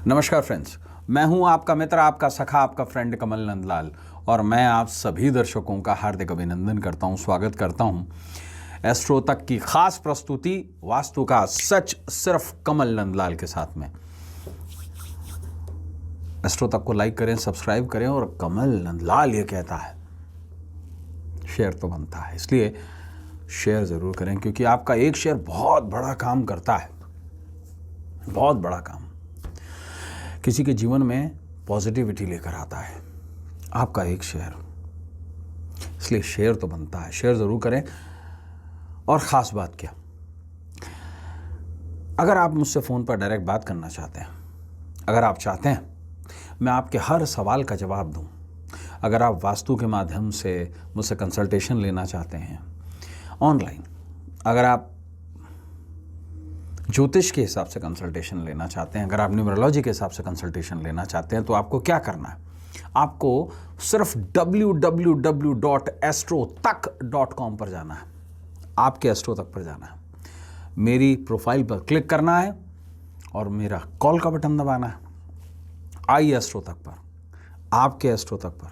नमस्कार फ्रेंड्स, मैं हूं आपका मित्र, आपका सखा, आपका फ्रेंड कमल नंदलाल और मैं आप सभी दर्शकों का हार्दिक अभिनंदन करता हूं, स्वागत करता हूं एस्ट्रो तक की खास प्रस्तुति वास्तु का सच सिर्फ कमल नंदलाल के साथ में। एस्ट्रो तक को लाइक करें, सब्सक्राइब करें और कमल नंदलाल ये कहता है शेयर तो बनता है, इसलिए शेयर ज़रूर करें क्योंकि आपका एक शेयर बहुत बड़ा काम करता है, बहुत बड़ा काम किसी के जीवन में पॉजिटिविटी लेकर आता है आपका एक शेयर। इसलिए शेयर तो बनता है, शेयर ज़रूर करें। और ख़ास बात क्या, अगर आप मुझसे फ़ोन पर डायरेक्ट बात करना चाहते हैं, अगर आप चाहते हैं मैं आपके हर सवाल का जवाब दूं, अगर आप वास्तु के माध्यम से मुझसे कंसल्टेशन लेना चाहते हैं ऑनलाइन, अगर आप ज्योतिष के हिसाब से कंसल्टेशन लेना चाहते हैं, अगर आप न्यूमरोलॉजी के हिसाब से कंसल्टेशन लेना चाहते हैं, तो आपको क्या करना है? आपको सिर्फ www.astrotak.com पर जाना है, आपके एस्ट्रो तक पर जाना है, मेरी प्रोफाइल पर क्लिक करना है और मेरा कॉल का बटन दबाना है। आइए एस्ट्रो तक पर, आपके एस्ट्रो तक पर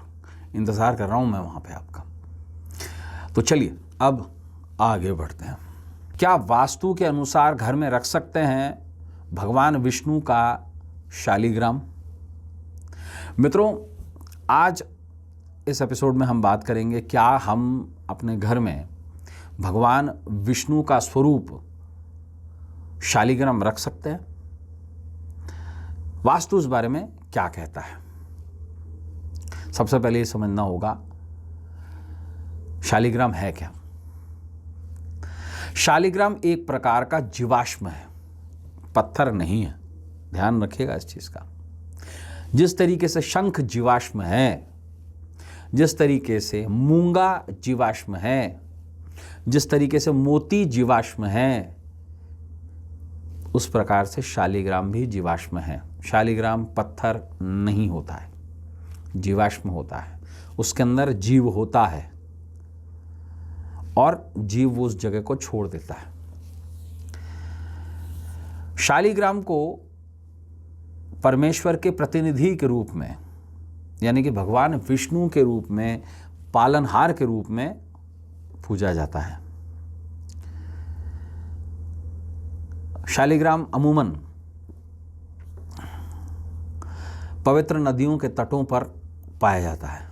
इंतज़ार कर रहा हूँ मैं वहाँ पे आपका। तो चलिए अब आगे बढ़ते हैं। क्या वास्तु के अनुसार घर में रख सकते हैं भगवान विष्णु का शालिग्राम? मित्रों, आज इस एपिसोड में हम बात करेंगे क्या हम अपने घर में भगवान विष्णु का स्वरूप शालिग्राम रख सकते हैं। वास्तु इस बारे में क्या कहता है, सबसे पहले ये समझना होगा शालिग्राम है क्या। शालिग्राम एक प्रकार का जीवाश्म है, पत्थर नहीं है, ध्यान रखिएगा इस चीज का। जिस तरीके से शंख जीवाश्म है, जिस तरीके से मूंगा जीवाश्म है, जिस तरीके से मोती जीवाश्म है, उस प्रकार से शालिग्राम भी जीवाश्म है। शालिग्राम पत्थर नहीं होता है, जीवाश्म होता है, उसके अंदर जीव होता है और जीव वो उस जगह को छोड़ देता है। शालिग्राम को परमेश्वर के प्रतिनिधि के रूप में, यानी कि भगवान विष्णु के रूप में, पालनहार के रूप में पूजा जाता है। शालिग्राम अमूमन पवित्र नदियों के तटों पर पाया जाता है।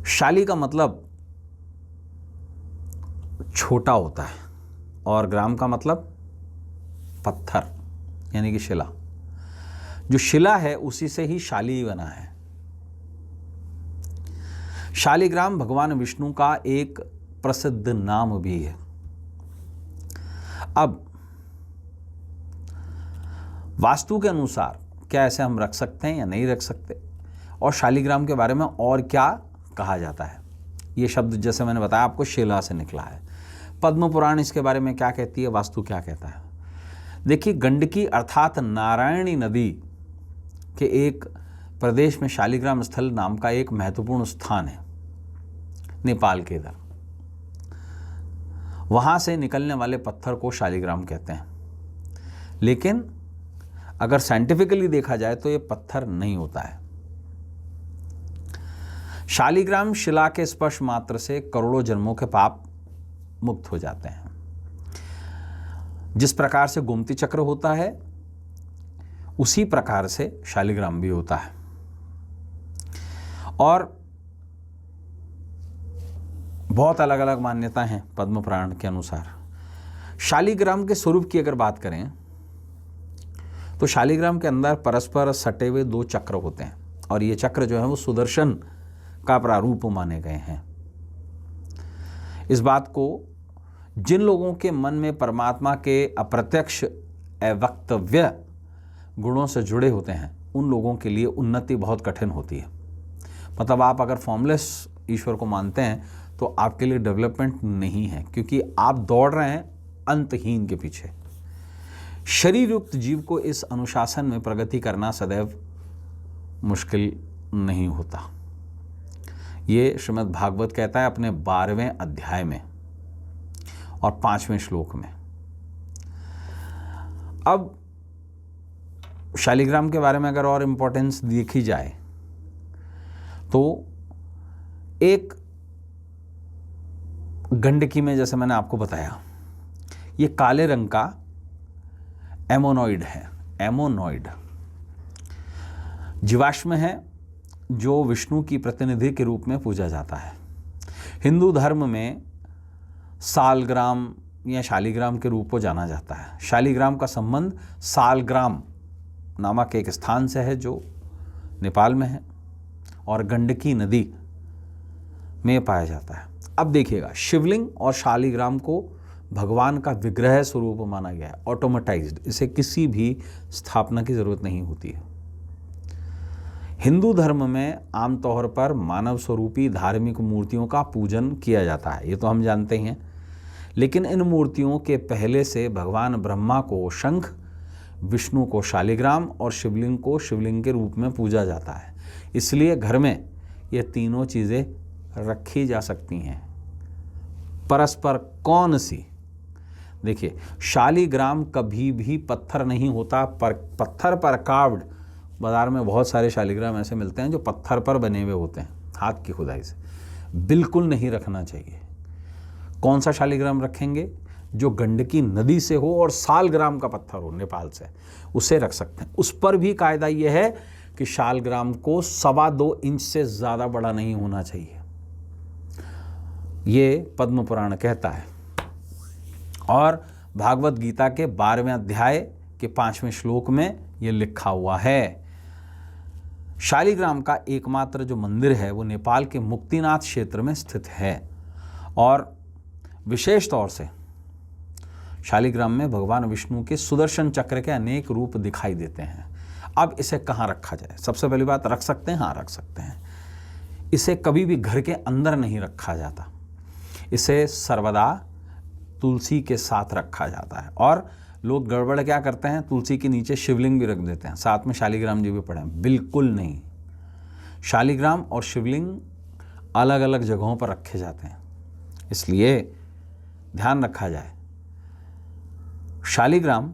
शाली का मतलब छोटा होता है और ग्राम का मतलब पत्थर, यानी कि शिला। जो शिला है उसी से ही शाली बना है। शालिग्राम भगवान विष्णु का एक प्रसिद्ध नाम भी है। अब वास्तु के अनुसार क्या ऐसे हम रख सकते हैं या नहीं रख सकते, और शालिग्राम के बारे में और क्या कहा जाता है। ये शब्द जैसे मैंने बताया आपको शिला से निकला है। पद्म पुराण इसके बारे में क्या कहती है, वास्तु क्या कहता है। देखिए, गंडकी अर्थात नारायणी नदी के एक प्रदेश में शालिग्राम स्थल नाम का एक महत्वपूर्ण स्थान है, नेपाल के इधर। वहां से निकलने वाले पत्थर को शालिग्राम कहते हैं, लेकिन अगर साइंटिफिकली देखा जाए तो ये पत्थर नहीं होता है। शालिग्राम शिला के स्पर्श मात्र से करोड़ों जन्मों के पाप मुक्त हो जाते हैं। जिस प्रकार से गोमती चक्र होता है उसी प्रकार से शालिग्राम भी होता है। और बहुत अलग अलग मान्यता हैं पद्म पुराण के अनुसार। शालिग्राम के स्वरूप की अगर बात करें तो शालिग्राम के अंदर परस्पर सटे हुए दो चक्र होते हैं और ये चक्र जो है वो सुदर्शन का प्रारूप माने गए हैं। इस बात को जिन लोगों के मन में परमात्मा के अप्रत्यक्ष अवक्तव्य गुणों से जुड़े होते हैं उन लोगों के लिए उन्नति बहुत कठिन होती है। मतलब आप अगर फॉर्मलेस ईश्वर को मानते हैं तो आपके लिए डेवलपमेंट नहीं है, क्योंकि आप दौड़ रहे हैं अंतहीन के पीछे। शरीर युक्त जीव को इस अनुशासन में प्रगति करना सदैव मुश्किल नहीं होता। ये श्रीमद् भागवत कहता है अपने 12वें अध्याय में और 5वें श्लोक में। अब शालिग्राम के बारे में अगर और इम्पोर्टेंस देखी जाए तो एक गंडकी में, जैसे मैंने आपको बताया, ये काले रंग का एमोनॉइड है। एमोनॉइड जीवाश्म है जो विष्णु की प्रतिनिधि के रूप में पूजा जाता है। हिंदू धर्म में सालग्राम या शालिग्राम के रूप को जाना जाता है। शालिग्राम का संबंध सालग्राम नामक एक स्थान से है जो नेपाल में है और गंडकी नदी में पाया जाता है। अब देखिएगा, शिवलिंग और शालिग्राम को भगवान का विग्रह स्वरूप माना गया है, ऑटोमेटाइज्ड। इसे किसी भी स्थापना की जरूरत नहीं होती है। हिंदू धर्म में आमतौर पर मानव स्वरूपी धार्मिक मूर्तियों का पूजन किया जाता है, ये तो हम जानते हैं। लेकिन इन मूर्तियों के पहले से भगवान ब्रह्मा को शंख, विष्णु को शालिग्राम और शिवलिंग को शिवलिंग के रूप में पूजा जाता है। इसलिए घर में ये तीनों चीज़ें रखी जा सकती हैं। परस्पर कौन सी? देखिए, शालिग्राम कभी भी पत्थर नहीं होता, पर पत्थर पर कार्व्ड। बाज़ार में बहुत सारे शालिग्राम ऐसे मिलते हैं जो पत्थर पर बने हुए होते हैं, हाथ की खुदाई से। बिल्कुल नहीं रखना चाहिए। कौन सा शालिग्राम रखेंगे? जो गंडकी नदी से हो और सालग्राम का पत्थर हो नेपाल से, उसे रख सकते हैं। उस पर भी कायदा यह है कि शालग्राम को 2.25 इंच से ज़्यादा बड़ा नहीं होना चाहिए, ये पद्म पुराण कहता है। और भागवत गीता के 12वें अध्याय के 5वें श्लोक में ये लिखा हुआ है। शालिग्राम का एकमात्र जो मंदिर है वो नेपाल के मुक्तिनाथ क्षेत्र में स्थित है और विशेष तौर से शालिग्राम में भगवान विष्णु के सुदर्शन चक्र के अनेक रूप दिखाई देते हैं। अब इसे कहाँ रखा जाए? सबसे पहली बात, रख सकते हैं? हाँ, रख सकते हैं। इसे कभी भी घर के अंदर नहीं रखा जाता। इसे सर्वदा तुलसी के साथ रखा जाता है। और लोग गड़बड़ क्या करते हैं, तुलसी के नीचे शिवलिंग भी रख देते हैं, साथ में शालिग्राम जी भी पड़े हैं। बिल्कुल नहीं। शालिग्राम और शिवलिंग अलग अलग जगहों पर रखे जाते हैं, इसलिए ध्यान रखा जाए। शालिग्राम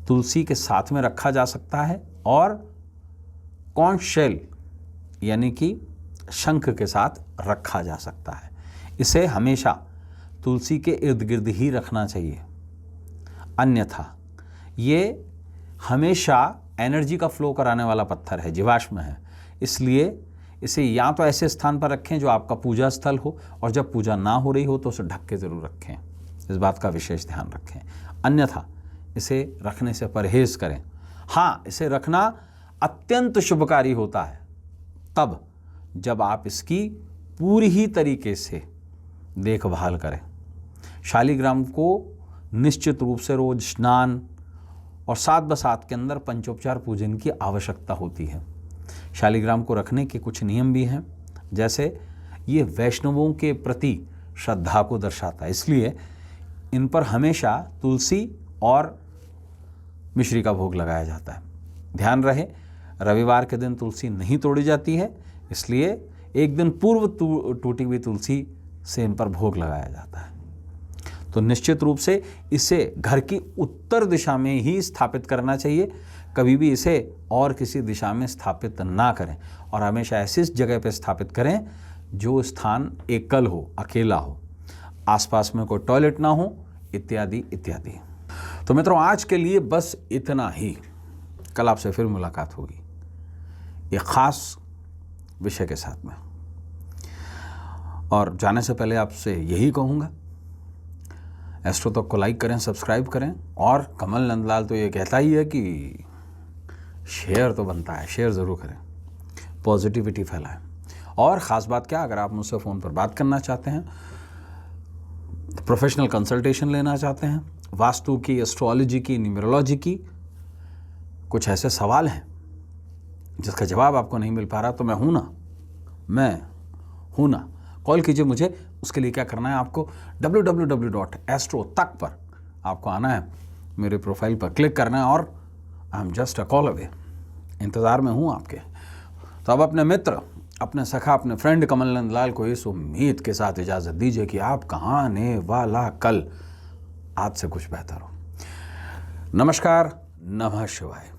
तुलसी के साथ में रखा जा सकता है और कॉन्च शेल यानी कि शंख के साथ रखा जा सकता है। इसे हमेशा तुलसी के इर्द गिर्द ही रखना चाहिए, अन्यथा ये हमेशा एनर्जी का फ्लो कराने वाला पत्थर है, जीवाश्म है। इसलिए इसे या तो ऐसे स्थान पर रखें जो आपका पूजा स्थल हो, और जब पूजा ना हो रही हो तो उसे ढक के ज़रूर रखें। इस बात का विशेष ध्यान रखें, अन्यथा इसे रखने से परहेज करें। हाँ, इसे रखना अत्यंत शुभकारी होता है तब जब आप इसकी पूरी ही तरीके से देखभाल करें। शालिग्राम को निश्चित रूप से रोज स्नान और साथ बसात के अंदर पंचोपचार पूजन की आवश्यकता होती है। शालिग्राम को रखने के कुछ नियम भी हैं, जैसे ये वैष्णवों के प्रति श्रद्धा को दर्शाता है, इसलिए इन पर हमेशा तुलसी और मिश्री का भोग लगाया जाता है। ध्यान रहे, रविवार के दिन तुलसी नहीं तोड़ी जाती है, इसलिए एक दिन पूर्व टूटी हुई तुलसी से इन पर भोग लगाया जाता है। तो निश्चित रूप से इसे घर की उत्तर दिशा में ही स्थापित करना चाहिए, कभी भी इसे और किसी दिशा में स्थापित ना करें, और हमेशा ऐसी जगह पर स्थापित करें जो स्थान एकल हो, अकेला हो, आसपास में कोई टॉयलेट ना हो, इत्यादि इत्यादि। तो मित्रों, आज के लिए बस इतना ही। कल आपसे फिर मुलाकात होगी एक ख़ास विषय के साथ में। और जाने से पहले आपसे यही कहूँगा, एस्ट्रो तक को लाइक करें, सब्सक्राइब करें, और कमल नंदलाल तो ये कहता ही है कि शेयर तो बनता है, शेयर ज़रूर करें, पॉजिटिविटी फैलाएं। और ख़ास बात क्या, अगर आप मुझसे फ़ोन पर बात करना चाहते हैं, प्रोफेशनल कंसल्टेशन लेना चाहते हैं, वास्तु की, एस्ट्रोलॉजी की, न्यूमरोलॉजी की, कुछ ऐसे सवाल हैं जिसका जवाब आपको नहीं मिल पा रहा, तो मैं हूँ ना, कॉल कीजिए मुझे। उसके लिए क्या करना है, आपको www.astro तक पर आपको आना है, मेरे प्रोफाइल पर क्लिक करना है, और I am just a call away. इंतज़ार में हूँ आपके। तो अब अपने मित्र, अपने सखा, अपने फ्रेंड कमल नंदलाल को इस उम्मीद के साथ इजाज़त दीजिए कि आपका आने वाला कल आज से कुछ बेहतर हो। नमस्कार, नमः शिवाय।